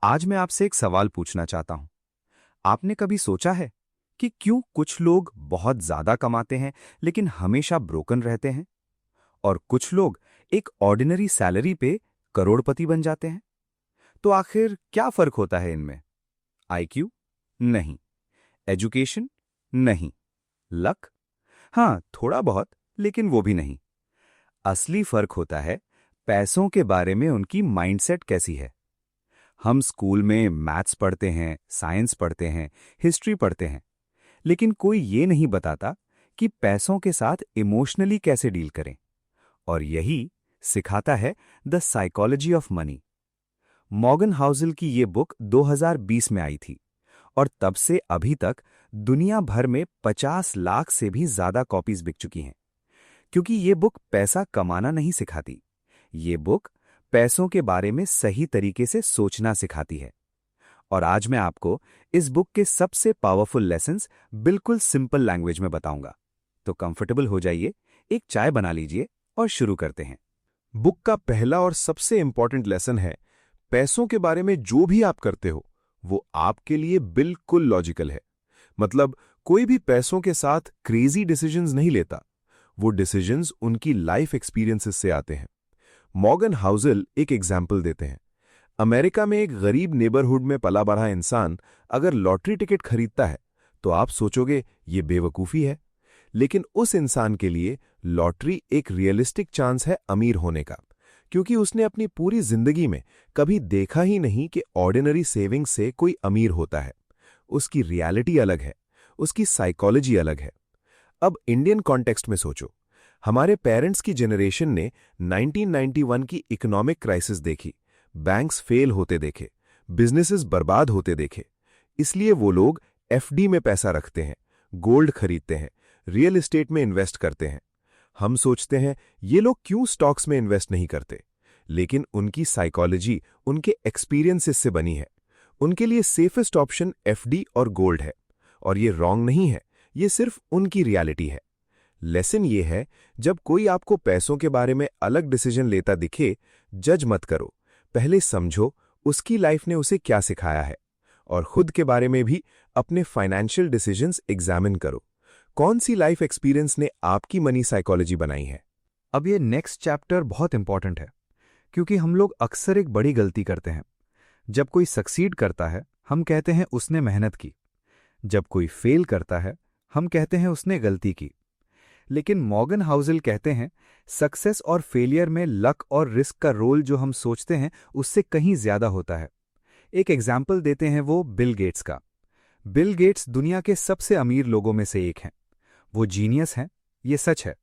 आज मैं आपसे एक सवाल पूछना चाहता हूं। आपने कभी सोचा है कि क्यों कुछ लोग बहुत ज्यादा कमाते हैं लेकिन हमेशा ब्रोकन रहते हैं और कुछ लोग एक ऑर्डिनरी सैलरी पे करोड़पति बन जाते हैं? तो आखिर क्या फर्क होता है इनमें? आईक्यू? नहीं। एजुकेशन? नहीं। लक? हाँ, थोड़ा बहुत, लेकिन वो भी नहीं। असली फर्क होता है पैसों के बारे में उनकी माइंडसेट कैसी है। हम स्कूल में मैथ्स पढ़ते हैं, साइंस पढ़ते हैं, हिस्ट्री पढ़ते हैं, लेकिन कोई ये नहीं बताता कि पैसों के साथ इमोशनली कैसे डील करें। और यही सिखाता है the psychology of money. Morgan Housel की ये बुक 2020 में आई थी और तब से अभी तक दुनिया भर में 50 लाख से भी ज्यादा कॉपीज बिक चुकी हैं। क्योंकि ये बुक पैसा कमाना नहीं सिखाती, ये बुक पैसों के बारे में सही तरीके से सोचना सिखाती है। और आज मैं आपको इस बुक के सबसे पावरफुल लेसन्स बिल्कुल सिंपल लैंग्वेज में बताऊंगा। तो कंफर्टेबल हो जाइए, एक चाय बना लीजिए और शुरू करते हैं। बुक का पहला और सबसे इंपॉर्टेंट लेसन है, पैसों के बारे में जो भी आप करते हो वो आपके लिए बिल्कुल लॉजिकल है। मतलब कोई भी पैसों के साथ क्रेजी डिसीजंस नहीं लेता, वो डिसीजंस उनकी लाइफ एक्सपीरियंसेस से आते हैं। मॉर्गन हाउसल एक एग्जाम्पल देते हैं। अमेरिका में एक गरीब नेबरहुड में पला बढ़ा इंसान अगर लॉटरी टिकट खरीदता है तो आप सोचोगे ये बेवकूफ़ी है, लेकिन उस इंसान के लिए लॉटरी एक रियलिस्टिक चांस है अमीर होने का, क्योंकि उसने अपनी पूरी जिंदगी में कभी देखा ही नहीं कि ऑर्डिनरी सेविंग से कोई अमीर होता है। उसकी रियलिटी अलग है, उसकी साइकोलॉजी अलग है। अब इंडियन कॉन्टेक्स्ट में सोचो, हमारे पेरेंट्स की जनरेशन ने 1991 की इकोनॉमिक क्राइसिस देखी, बैंक्स फेल होते देखे, बिजनेसेस बर्बाद होते देखे। इसलिए वो लोग एफडी में पैसा रखते हैं, गोल्ड खरीदते हैं, रियल एस्टेट में इन्वेस्ट करते हैं। हम सोचते हैं ये लोग क्यों स्टॉक्स में इन्वेस्ट नहीं करते, लेकिन उनकी साइकोलॉजी उनके एक्सपीरियंसेस से बनी है। उनके लिए सेफेस्ट ऑप्शन एफडी और गोल्ड है। और ये रॉन्ग नहीं है, ये सिर्फ उनकी रियलिटी है। लेसन ये है, जब कोई आपको पैसों के बारे में अलग डिसीजन लेता दिखे, जज मत करो, पहले समझो उसकी लाइफ ने उसे क्या सिखाया है। और खुद के बारे में भी अपने फाइनेंशियल डिसीजंस एग्जामिन करो, कौन सी लाइफ एक्सपीरियंस ने आपकी मनी साइकोलॉजी बनाई है। अब ये नेक्स्ट चैप्टर बहुत इंपॉर्टेंट है, क्योंकि हम लोग अक्सर एक बड़ी गलती करते हैं। जब कोई सक्सीड करता है, हम कहते हैं उसने मेहनत की। जब कोई फेल करता है, हम कहते हैं उसने गलती की। लेकिन मॉर्गन हाउसल कहते हैं सक्सेस और फेलियर में लक और रिस्क का रोल जो हम सोचते हैं उससे कहीं ज्यादा होता है। एक एग्जाम्पल देते हैं वो बिल गेट्स का। बिल गेट्स दुनिया के सबसे अमीर लोगों में से एक हैं। वो जीनियस हैं, ये सच है।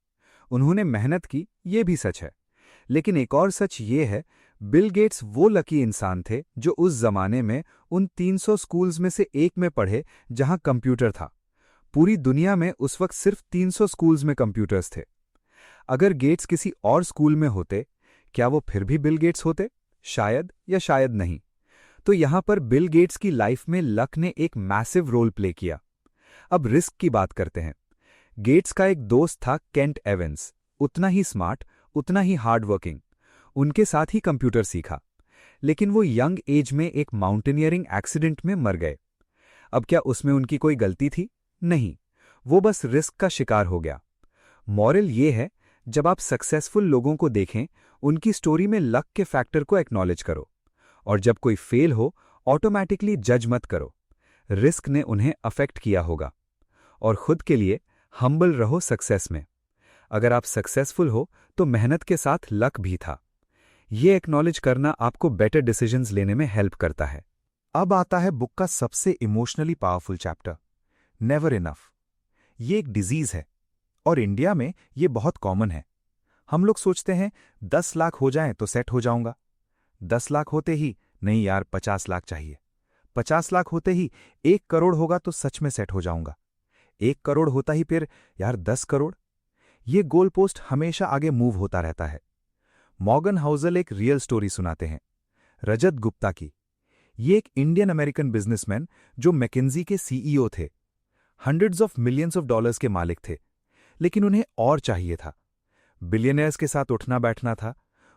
उन्होंने मेहनत की, ये भी सच है। लेकिन एक और सच ये है, बिल गेट्स वो लकी इंसान थे जो उस जमाने में उन 300 स्कूल्स में से एक में पढ़े जहां कंप्यूटर था। पूरी दुनिया में उस वक्त सिर्फ 300 स्कूल्स में कंप्यूटर्स थे। अगर गेट्स किसी और स्कूल में होते, क्या वो फिर भी बिल गेट्स होते? शायद या शायद नहीं। तो यहां पर बिल गेट्स की लाइफ में लक ने एक मैसिव रोल प्ले किया। अब रिस्क की बात करते हैं। गेट्स का एक दोस्त था केंट एवंस, उतना ही स्मार्ट, उतना ही हार्ड वर्किंग। उनके साथ ही कंप्यूटर सीखा, लेकिन वो यंग एज में एक माउंटेनियरिंग एक्सीडेंट में मर गए। अब क्या उसमें उनकी कोई गलती थी? नहीं, वो बस रिस्क का शिकार हो गया। मॉरल ये है, जब आप सक्सेसफुल लोगों को देखें, उनकी स्टोरी में लक के फैक्टर को एक्नॉलेज करो। और जब कोई फेल हो, ऑटोमैटिकली जज मत करो। रिस्क ने उन्हें अफेक्ट किया होगा। और खुद के लिए हम्बल रहो सक्सेस में। अगर आप सक्सेसफुल हो तो मेहनत के साथ लक भी था। ये एक्नॉलेज करना आपको बेटर डिसीजंस लेने में हेल्प करता है। अब आता है बुक का सबसे emotionally powerful chapter, never enough. ये एक डिजीज है और इंडिया में ये बहुत कॉमन है। हम लोग सोचते हैं 10 लाख हो जाएं तो सेट हो जाऊंगा। 10 लाख होते ही नहीं यार 50 लाख चाहिए। 50 लाख होते ही 1 करोड़ होगा तो सच में सेट हो जाऊंगा। 1 करोड़ होता ही फिर यार 10 करोड़। ये गोल पोस्ट हमेशा आगे मूव होता रहता है। मॉर्गन हाउसल एक रियल स्टोरी सुनाते हैं, रजत गुप्ता की। ये एक इंडियन अमेरिकन बिजनेसमैन जो मैकेंजी के सीईओ थे। Hundreds of millions of dollars के मालिक थे, लेकिन उन्हें और चाहिए था। बिलियनियर्स के साथ उठना बैठना था।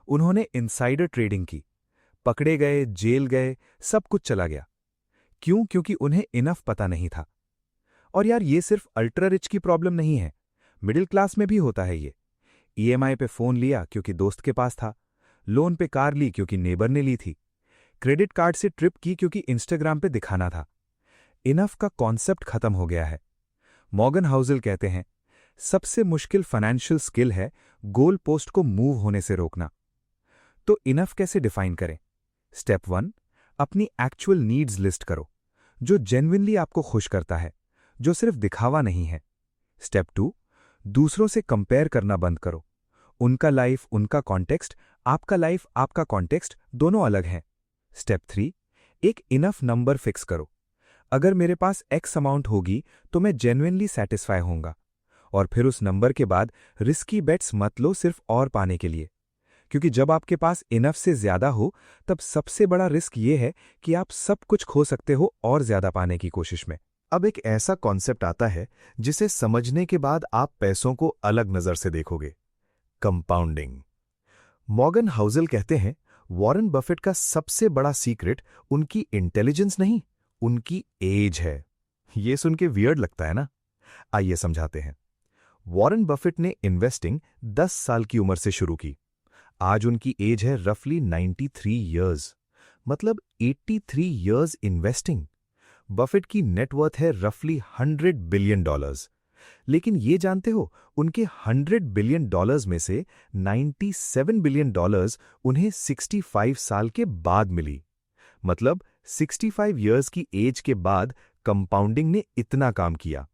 उन्होंने इनसाइडर ट्रेडिंग की, पकड़े गए, जेल गए, सब कुछ चला गया। क्यों? क्योंकि उन्हें इनफ पता नहीं था। और यार, ये सिर्फ अल्ट्रा रिच की प्रॉब्लम नहीं है, मिडिल क्लास में भी होता है ये। ईएमआई पे फोन लिया क्योंकि दोस्त के पास था, लोन पे कार ली क्योंकि नेबर ने ली थी, क्रेडिट कार्ड से ट्रिप की क्योंकि इंस्टाग्राम पे दिखाना था। इनफ का कॉन्सेप्ट खत्म हो गया है। मॉर्गन हाउसल कहते हैं, सबसे मुश्किल फाइनेंशियल स्किल है गोल पोस्ट को मूव होने से रोकना। तो इनफ कैसे डिफाइन करें? स्टेप 1, अपनी एक्चुअल नीड्स लिस्ट करो, जो जेन्युइनली आपको खुश करता है, जो सिर्फ दिखावा नहीं है। स्टेप 2, दूसरों से कंपेयर करना बंद करो। उनका लाइफ, उनका कॉन्टेक्स्ट, आपका लाइफ, आपका कॉन्टेक्स्ट दोनों अलग हैं। स्टेप 3, एक इनफ नंबर फिक्स करो। अगर मेरे पास एक्स अमाउंट होगी तो मैं जेन्युइनली सेटिस्फाई होऊंगा। और फिर उस नंबर के बाद रिस्की बेट्स मत लो सिर्फ और पाने के लिए, क्योंकि जब आपके पास इनफ से ज्यादा हो तब सबसे बड़ा रिस्क ये है कि आप सब कुछ खो सकते हो और ज्यादा पाने की कोशिश में। अब एक ऐसा कॉन्सेप्ट आता है जिसे समझने के बाद आप पैसों को अलग नजर से देखोगे, कंपाउंडिंग। मॉर्गन हाउसल कहते हैं, वॉरेन बफेट का सबसे बड़ा सीक्रेट उनकी इंटेलिजेंस नहीं, उनकी एज है। ये सुन के वियर्ड लगता है ना? आइए समझाते हैं। वॉरेन बफेट ने इन्वेस्टिंग 10 साल की उम्र से शुरू की। आज उनकी एज है रफली 93 इयर्स, मतलब 83 इयर्स इन्वेस्टिंग। बफेट की नेटवर्थ है रफली $100 बिलियन। लेकिन ये जानते हो, उनके $100 बिलियन में से $97 बिलियन उन्हें 65 साल के बाद मिली। मतलब 65 इयर्स की एज के बाद कंपाउंडिंग ने इतना काम किया।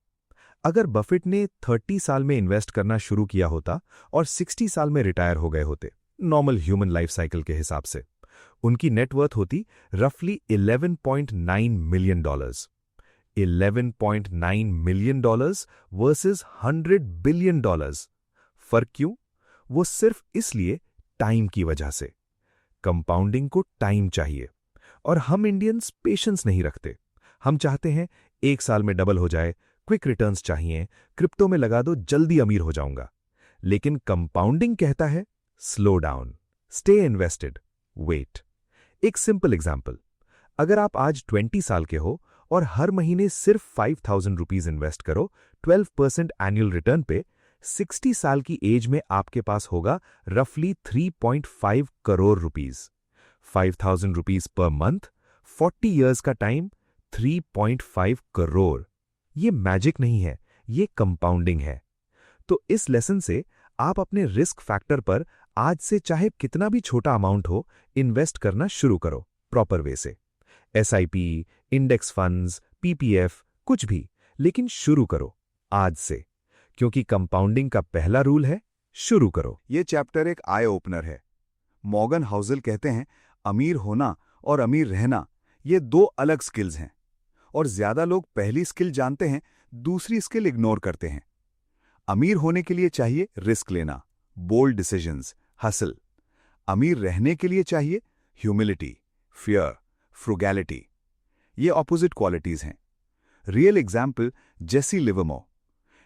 अगर बफेट ने 30 साल में इन्वेस्ट करना शुरू किया होता और 60 साल में रिटायर हो गए होते, नॉर्मल ह्यूमन लाइफ साइकिल के हिसाब से, उनकी नेटवर्थ होती रफली $11.9 मिलियन। $11.9 million versus $100 billion. फर्क क्यों? वो सिर्फ इसलिए, टाइम की वजह से। कंपाउंडिंग को टाइम चाहिए, और हम इंडियंस पेशेंस नहीं रखते। हम चाहते हैं 1 साल में डबल हो जाए, क्विक रिटर्न्स चाहिए, क्रिप्टो में लगा दो, जल्दी अमीर हो जाऊंगा। लेकिन कंपाउंडिंग कहता है, slow down, stay invested, wait. एक सिंपल एग्जाम्पल, अगर आप आज 20 साल के हो और हर महीने सिर्फ 5,000 रुपीज इन्वेस्ट करो 12% एनुअल रिटर्न पे, 60 साल की एज में आपके पास होगा रफली 3.5 crore rupees. 5,000 rupees per month, 40 years का टाइम, 3.5 करोड़। ये मैजिक नहीं है, ये कंपाउंडिंग है। तो इस लेसन से आप अपने रिस्क फैक्टर पर आज से चाहे कितना भी छोटा अमाउंट हो, इन्वेस्ट करना शुरू करो प्रॉपर वे से। SIP, इंडेक्स फंड्स, PPF, कुछ भी, लेकिन शुरू करो आज से, क्योंकि कंपाउंडिंग का पहला रूल है, शुरू करो। ये चैप्टर एक आई ओपनर है। मॉर्गन हाउसल कहते हैं, अमीर होना और अमीर रहना ये 2 अलग स्किल्स हैं, और ज्यादा लोग पहली स्किल जानते हैं, दूसरी स्किल इग्नोर करते हैं। अमीर होने के लिए चाहिए रिस्क लेना, बोल्ड डिसीजंस, हसल। अमीर रहने के लिए चाहिए ह्यूमिलिटी, फियर, फ्रुगैलिटी। ये ऑपोजिट क्वालिटीज हैं। Real example, Jesse Livermore.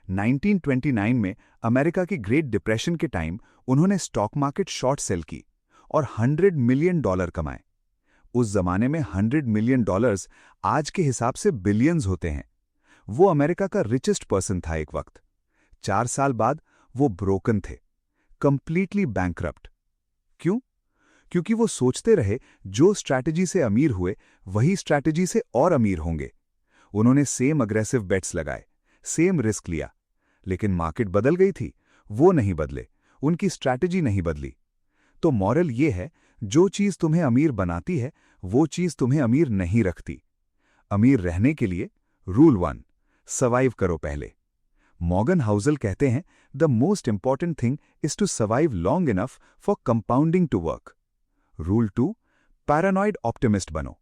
1929 में अमेरिका की ग्रेट डिप्रेशन के टाइम उन्होंने स्टॉक मार्केट शॉर्ट सेल की और $100 मिलियन कमाए। उस जमाने में $100 मिलियन आज के हिसाब से बिलियंस होते हैं। वो अमेरिका का रिचेस्ट पर्सन था एक वक्त। 4 साल बाद वो ब्रोकन थे, कंप्लीटली बैंकरप्ट। क्यों? क्योंकि वो सोचते रहे जो स्ट्रैटेजी से अमीर हुए वही स्ट्रैटेजी से और अमीर होंगे। उन्होंने सेम अग्रेसिव बेट्स लगाए, सेम रिस्क लिया, लेकिन मार्केट बदल गई थी, वो नहीं बदले, उनकी स्ट्रैटेजी नहीं बदली। तो मॉरल ये है, जो चीज तुम्हें अमीर बनाती है वो चीज तुम्हें अमीर नहीं रखती। अमीर रहने के लिए रूल 1, सर्वाइव करो पहले। मॉर्गन हाउसल कहते हैं, the most important thing is to survive long enough for compounding to work. Rule 2, paranoid optimist बनो।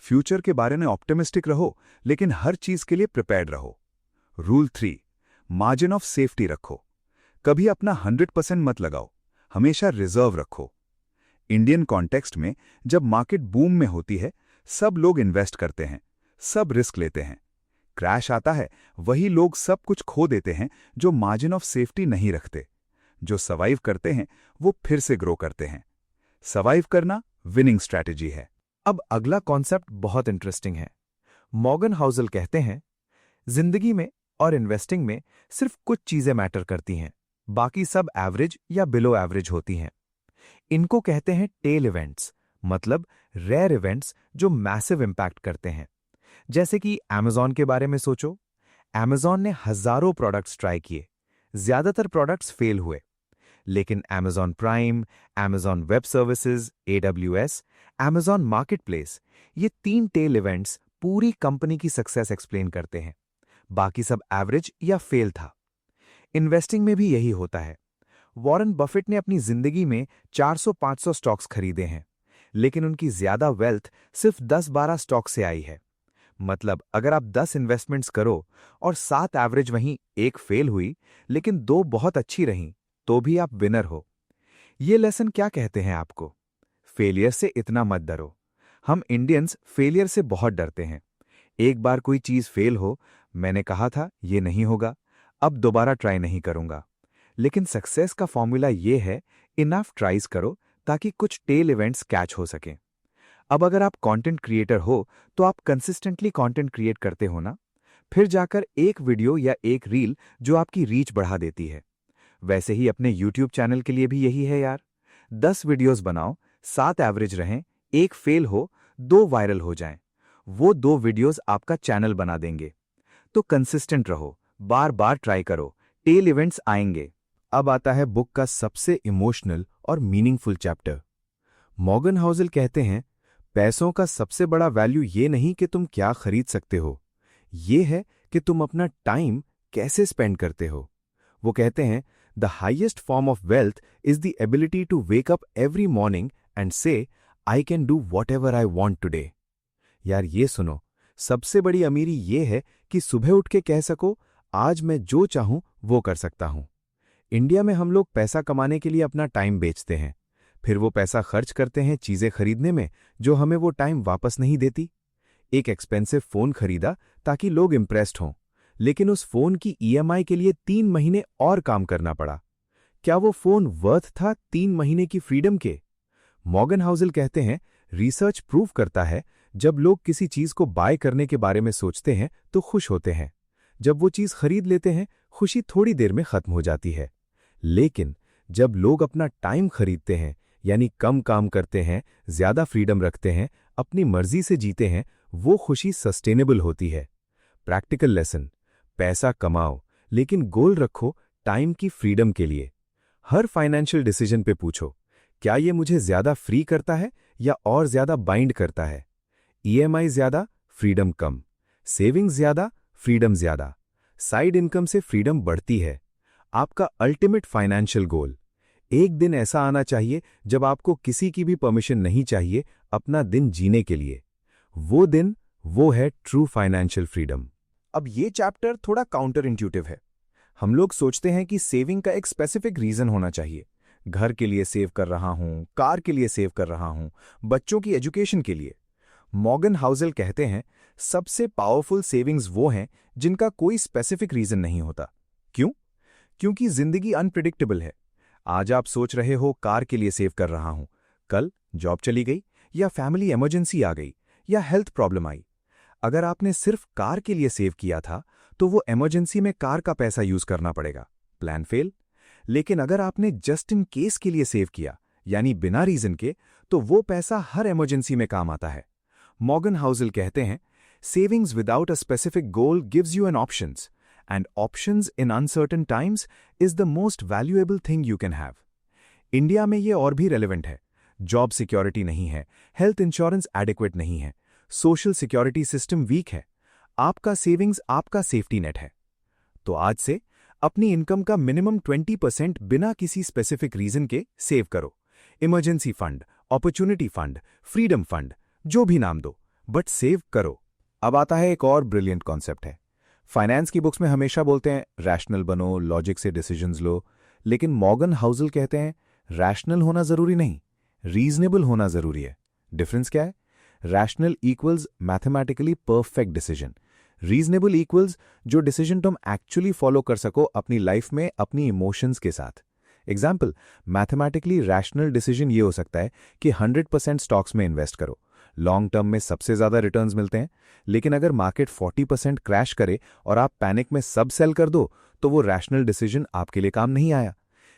फ्यूचर के बारे में ऑप्टिमिस्टिक रहो, लेकिन हर चीज के लिए प्रिपेयर्ड रहो। रूल 3, मार्जिन ऑफ सेफ्टी रखो। कभी अपना 100% मत लगाओ, हमेशा रिजर्व रखो। इंडियन कॉन्टेक्स्ट में जब मार्केट बूम में होती है, सब लोग इन्वेस्ट करते हैं, सब रिस्क लेते हैं। क्रैश आता है, वही लोग सब कुछ खो देते हैं जो मार्जिन ऑफ सेफ्टी नहीं रखते। जो सर्वाइव करते हैं वो फिर से ग्रो करते हैं। सर्वाइव करना विनिंग स्ट्रैटेजी है। अब अगला कॉन्सेप्ट बहुत इंटरेस्टिंग है। मॉर्गन हाउसल कहते हैं, जिंदगी में और इन्वेस्टिंग में सिर्फ कुछ चीजें मैटर करती हैं, बाकी सब एवरेज या बिलो एवरेज होती हैं। इनको कहते हैं टेल इवेंट्स, मतलब रेयर इवेंट्स जो मैसिव इंपैक्ट करते हैं। जैसे कि Amazon के बारे में सोचो। Amazon ने हजारों प्रोडक्ट्स ट्राई किए, ज्यादातर प्रोडक्ट्स फेल हुए, लेकिन Amazon prime, Amazon web services, AWS, Amazon marketplace, ये 3 टेल इवेंट्स पूरी कंपनी की सक्सेस एक्सप्लेन करते हैं। बाकी सब एवरेज या फेल था। इन्वेस्टिंग में भी यही होता है। वॉरेन बफेट ने अपनी जिंदगी में 400-500 स्टॉक्स खरीदे हैं, लेकिन उनकी ज्यादा वेल्थ सिर्फ 10-12 स्टॉक से आई है। मतलब अगर आप 10 इन्वेस्टमेंट्स करो और 7 एवरेज वहीं एक फेल हुई, लेकिन 2 बहुत अच्छी रहीं, तो भी आप विनर हो। ये लेसन क्या कहते हैं आपको? फेलियर से इतना मत डरो। हम इंडियंस फेलियर से बहुत डरते हैं। एक बार कोई चीज फेल हो, मैंने कहा था ये नहीं होगा, अब दोबारा ट्राई नहीं करूंगा। लेकिन सक्सेस का फॉर्मूला ये है, इनफ ट्राइज करो ताकि कुछ टेल इवेंट्स कैच हो सकें। अब अगर आप कंटेंट क्रिएटर हो तो आप कंसिस्टेंटली कंटेंट क्रिएट करते हो ना, फिर जाकर एक वीडियो या एक रील जो आपकी रीच बढ़ा देती है। वैसे ही अपने YouTube चैनल के लिए भी यही है यार। 10 वीडियोस बनाओ, 7 एवरेज रहें, एक फेल हो, 2 वायरल हो जाएं। वो 2 वीडियोस आपका चैनल बना देंगे। तो कंसिस्टेंट रहो, बार बार ट्राई करो, टेल इवेंट्स आएंगे। अब आता है बुक का सबसे इमोशनल और मीनिंगफुल चैप्टर। मॉर्गन हाउसल कहते हैं, पैसों का सबसे बड़ा वैल्यू ये नहीं कि तुम क्या खरीद सकते हो, ये है कि तुम अपना टाइम कैसे स्पेंड करते हो। वो कहते हैं, the highest form of wealth is the ability to wake up every morning and say I can do whatever I want today. यार ये सुनो, सबसे बड़ी अमीरी ये है कि सुबह उठ के कह सको, आज मैं जो चाहूं वो कर सकता हूं। इंडिया में हम लोग पैसा कमाने के लिए अपना टाइम बेचते हैं, फिर वो पैसा खर्च करते हैं चीजें खरीदने में जो हमें वो टाइम वापस नहीं देती। एक एक्सपेंसिव फोन खरीदा ताकि लोग इंप्रेस्ड हों, लेकिन उस फोन की EMI के लिए 3 महीने और काम करना पड़ा। क्या वो फोन वर्थ था 3 महीने की फ्रीडम के? मॉर्गन हाउसल कहते हैं, रिसर्च प्रूव करता है, जब लोग किसी चीज को बाय करने के बारे में सोचते हैं तो खुश होते हैं। जब वो चीज खरीद लेते हैं, खुशी थोड़ी देर में खत्म हो जाती है। लेकिन जब लोग अपना टाइम खरीदते हैं, यानी कम काम करते हैं, ज्यादा फ्रीडम रखते हैं, अपनी मर्जी से जीते हैं, वो खुशी सस्टेनेबल होती है। प्रैक्टिकल लेसन, पैसा कमाओ, लेकिन गोल रखो टाइम की फ्रीडम के लिए। हर फाइनेंशियल डिसीजन पे पूछो, क्या ये मुझे ज्यादा फ्री करता है या और ज्यादा बाइंड करता है? EMI ज्यादा, फ्रीडम कम। सेविंग्स ज्यादा, फ्रीडम ज्यादा। साइड इनकम से फ्रीडम बढ़ती है। आपका अल्टीमेट फाइनेंशियल गोल, एक दिन ऐसा आना चाहिए जब आपको किसी की भी परमिशन नहीं चाहिए अपना दिन जीने के लिए। वो दिन, वो है ट्रू फाइनेंशियल फ्रीडम। अब ये चैप्टर थोड़ा काउंटर इंट्यूटिव है। हम लोग सोचते हैं कि सेविंग का एक स्पेसिफिक रीजन होना चाहिए। घर के लिए सेव कर रहा हूं, कार के लिए सेव कर रहा हूं, बच्चों की एजुकेशन के लिए। मॉर्गन हाउसल कहते हैं, सबसे पावरफुल सेविंग्स वो हैं जिनका कोई स्पेसिफिक रीजन नहीं होता। क्यों? क्योंकि जिंदगी अनप्रिडिक्टेबल है। आज आप सोच रहे हो कार के लिए सेव कर रहा हूं, कल जॉब चली गई या फैमिली इमरजेंसी आ गई या हेल्थ प्रॉब्लम आई। अगर आपने सिर्फ कार के लिए सेव किया था तो वो इमरजेंसी में कार का पैसा यूज करना पड़ेगा, प्लान फेल। लेकिन अगर आपने जस्ट इन केस के लिए सेव किया, यानी बिना रीजन के, तो वो पैसा हर इमरजेंसी में काम आता है। मॉर्गन हाउसल कहते हैं, savings without a specific goal gives you an options, and options in uncertain times is the most valuable thing you can have. India में ये और भी रेलेवेंट है। जॉब सिक्योरिटी नहीं है, हेल्थ इंश्योरेंस एडिक्वेट नहीं है, सोशल सिक्योरिटी सिस्टम वीक है। आपका सेविंग्स आपका सेफ्टी नेट है। तो आज से अपनी इनकम का मिनिमम 20% बिना किसी स्पेसिफिक रीजन के सेव करो। Emergency fund, opportunity fund, freedom fund, जो भी नाम दो, बट सेव करो। अब आता है एक और ब्रिलियंट कॉन्सेप्ट है। फाइनेंस की बुक्स में हमेशा बोलते हैं रैशनल बनो, लॉजिक से डिसीजंस लो, लेकिन मॉर्गन हाउसल कहते हैं रैशनल होना जरूरी नहीं, रीजनेबल होना जरूरी है। डिफरेंस क्या है? Rational equals mathematically perfect decision, reasonable equals जो डिसीजन तुम एक्चुअली फॉलो कर सको अपनी लाइफ में अपनी इमोशंस के साथ। एग्जाम्पल, मैथमेटिकली रैशनल डिसीजन ये हो सकता है कि 100% स्टॉक्स में इन्वेस्ट करो, लॉन्ग टर्म में सबसे ज़्यादा रिटर्न्स मिलते हैं। लेकिन अगर मार्केट 40% क्रैश करे और आप पैनिक में सब सेल कर दो, तो वो रैशनल डिसीजन आपके लिए काम नहीं आया।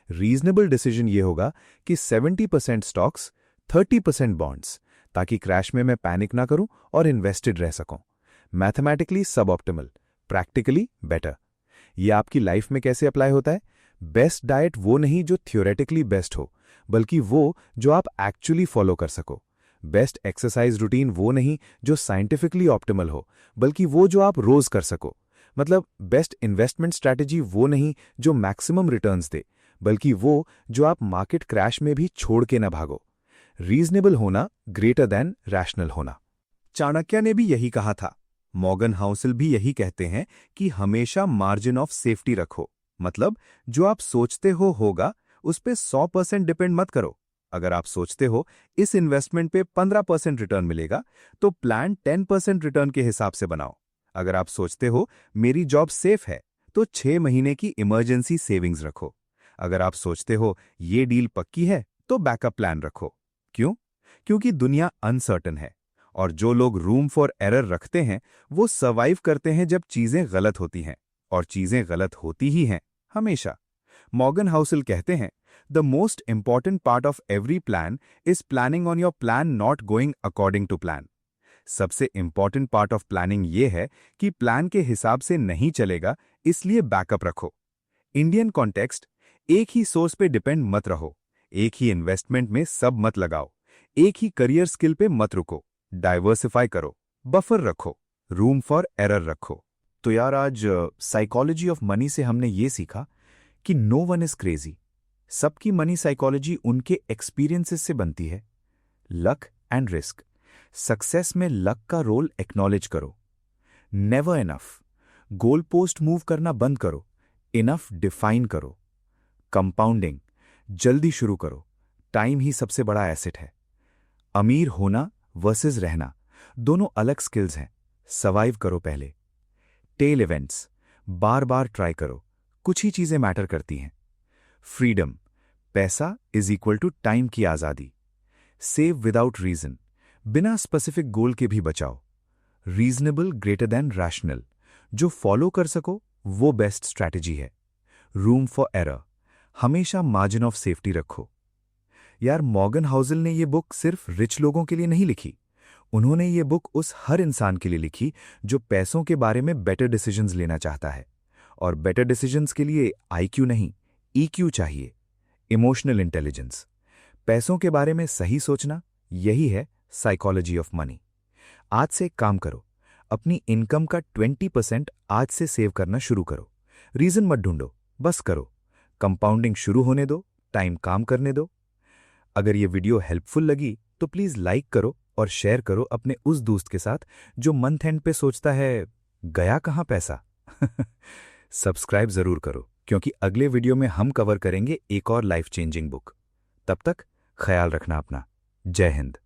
रीजनेबल डिसीजन ये होगा कि 70% स्टॉक्स, 30% बॉन्ड्स, ताकि क्रैश में मैं पैनिक ना करूं और इन्वेस्टेड रह सकूं। मैथमेटिकली सब ऑप्टिमल, प्रैक्टिकली बेटर। ये आपकी लाइफ में कैसे अप्लाई होता है? बेस्ट डाइट वो नहीं जो थियोरेटिकली बेस्ट हो, बल्कि वो जो आप एक्चुअली फॉलो कर सको। बेस्ट एक्सरसाइज रूटीन वो नहीं जो साइंटिफिकली ऑप्टिमल हो, बल्कि वो जो आप रोज कर सको। मतलब बेस्ट इन्वेस्टमेंट स्ट्रैटेजी वो नहीं जो मैक्सिमम रिटर्न्स दे, बल्कि वो जो आप मार्केट क्रैश में भी छोड़ के न भागो। रीजनेबल होना ग्रेटर देन रैशनल होना। चाणक्य ने भी यही कहा था। मॉर्गन हाउसल भी यही कहते हैं कि हमेशा मार्जिन ऑफ सेफ्टी रखो। मतलब जो आप सोचते हो होगा उस पे 100% डिपेंड मत करो। अगर आप सोचते हो इस इन्वेस्टमेंट पे 15% रिटर्न मिलेगा, तो प्लान 10% रिटर्न के हिसाब से बनाओ। अगर आप सोचते हो मेरी जॉब सेफ है, तो 6 महीने की इमरजेंसी सेविंग्स रखो। अगर आप सोचते हो ये डील पक्की है, तो बैकअप प्लान रखो। क्यों? क्योंकि दुनिया अनसर्टन है, और जो लोग रूम फॉर एरर रखते हैं वो सर्वाइव करते हैं जब चीजें गलत होती हैं, और चीजें गलत होती ही हैं हमेशा। मॉर्गन हाउसल कहते हैं, the most important part of every plan is planning on your plan not going according to plan. सबसे इंपॉर्टेंट पार्ट ऑफ प्लानिंग ये है कि प्लान के हिसाब से नहीं चलेगा, इसलिए बैकअप रखो। इंडियन कॉन्टेक्स्ट, एक ही सोर्स पे डिपेंड मत रहो, एक ही इन्वेस्टमेंट में सब मत लगाओ, एक ही करियर स्किल पे मत रुको, डाइवर्सिफाई करो, बफर रखो, रूम फॉर एरर रखो। तो यार, आज साइकोलॉजी ऑफ मनी से हमने ये सीखा कि नो वन इज क्रेजी। सबकी मनी साइकोलॉजी उनके एक्सपीरियंसेस से बनती है। Luck and risk. सक्सेस में लक का रोल एक्नॉलेज करो। Never enough. Goal post move करना बंद करो, इनफ डिफाइन करो। कंपाउंडिंग। जल्दी शुरू करो, टाइम ही सबसे बड़ा एसेट है। अमीर होना वर्सेस रहना दोनों अलग स्किल्स हैं, सर्वाइव करो पहले। Tail events. बार बार ट्राई करो, कुछ ही चीजें मैटर करती हैं। फ्रीडम। पैसा इज इक्वल टू टाइम की आजादी। Save without reason. बिना स्पेसिफिक गोल के भी बचाओ। Reasonable greater than rational. जो फॉलो कर सको वो बेस्ट स्ट्रैटेजी है। Room for error. हमेशा मार्जिन ऑफ सेफ्टी रखो। यार, मॉर्गन हाउसल ने ये बुक सिर्फ रिच लोगों के लिए नहीं लिखी। उन्होंने ये बुक उस हर इंसान के लिए लिखी जो पैसों के बारे में बेटर डिसीजंस लेना चाहता है। और बेटर डिसीजंस के लिए आईक्यू नहीं, ईक्यू चाहिए, इमोशनल इंटेलिजेंस। पैसों के बारे में सही सोचना, यही है साइकोलॉजी ऑफ मनी। आज से एक काम करो, अपनी इनकम का 20% आज से सेव करना शुरू करो। रीजन मत ढूंढो, बस करो। कंपाउंडिंग शुरू होने दो, टाइम काम करने दो। अगर ये वीडियो हेल्पफुल लगी तो प्लीज लाइक करो और शेयर करो अपने उस दोस्त के साथ जो मंथ एंड पे सोचता है गया कहाँ पैसा। सब्सक्राइब जरूर करो, क्योंकि अगले वीडियो में हम कवर करेंगे एक और लाइफ चेंजिंग बुक। तब तक ख्याल रखना अपना। जय हिंद।